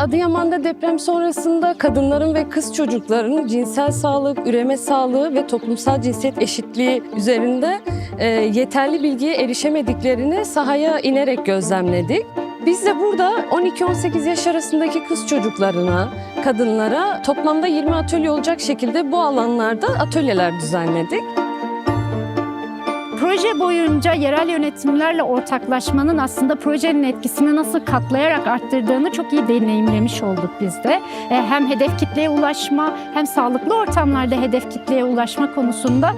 Adıyaman'da deprem sonrasında kadınların ve kız çocukların cinsel sağlık, üreme sağlığı ve toplumsal cinsiyet eşitliği üzerinde yeterli bilgiye erişemediklerini sahaya inerek gözlemledik. Biz de burada 12-18 yaş arasındaki kız çocuklarına, kadınlara toplamda 20 atölye olacak şekilde bu alanlarda atölyeler düzenledik. Proje boyunca yerel yönetimlerle ortaklaşmanın aslında projenin etkisini nasıl katlayarak arttırdığını çok iyi deneyimlemiş olduk biz de. Hem hedef kitleye ulaşma hem sağlıklı ortamlarda hedef kitleye ulaşma konusunda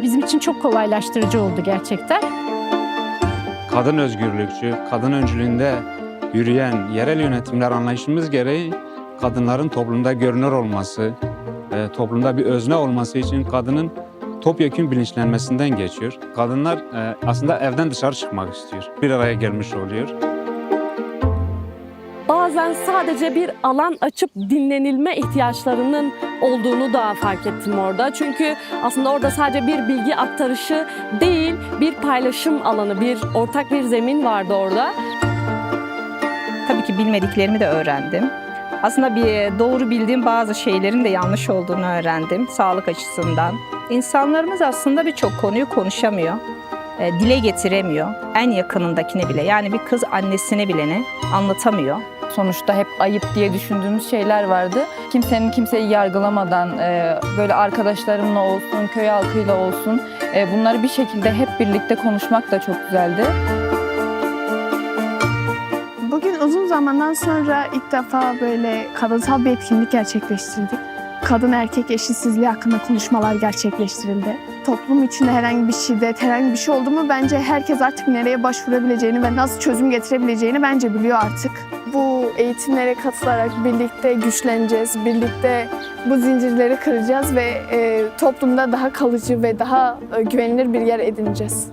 bizim için çok kolaylaştırıcı oldu gerçekten. Kadın özgürlükçü, kadın öncülüğünde yürüyen yerel yönetimler anlayışımız gereği kadınların toplumda görünür olması, toplumda bir özne olması için kadının topyekün bilinçlenmesinden geçiyor. Kadınlar aslında evden dışarı çıkmak istiyor. Bir araya gelmiş oluyor. Bazen sadece bir alan açıp dinlenilme ihtiyaçlarının olduğunu da fark ettim orada. Çünkü aslında orada sadece bir bilgi aktarışı değil, bir paylaşım alanı, ortak bir zemin vardı orada. Tabii ki bilmediklerimi de öğrendim. Aslında doğru bildiğim bazı şeylerin de yanlış olduğunu öğrendim sağlık açısından. İnsanlarımız aslında birçok konuyu konuşamıyor, dile getiremiyor. En yakınındakine bile, yani bir kız annesine bile anlatamıyor. Sonuçta hep ayıp diye düşündüğümüz şeyler vardı. Kimsenin kimseyi yargılamadan, böyle arkadaşlarımla olsun, köy halkıyla olsun, bunları bir şekilde hep birlikte konuşmak da çok güzeldi. Bugün uzun zamandan sonra ilk defa böyle kadınsal bir etkinlik gerçekleştirdik. Kadın erkek eşitsizliği hakkında konuşmalar gerçekleştirildi. Toplum içinde herhangi bir şiddet, herhangi bir şey oldu mu bence herkes artık nereye başvurabileceğini ve nasıl çözüm getirebileceğini bence biliyor artık. Bu eğitimlere katılarak birlikte güçleneceğiz, birlikte bu zincirleri kıracağız ve toplumda daha kalıcı ve daha güvenilir bir yer edineceğiz.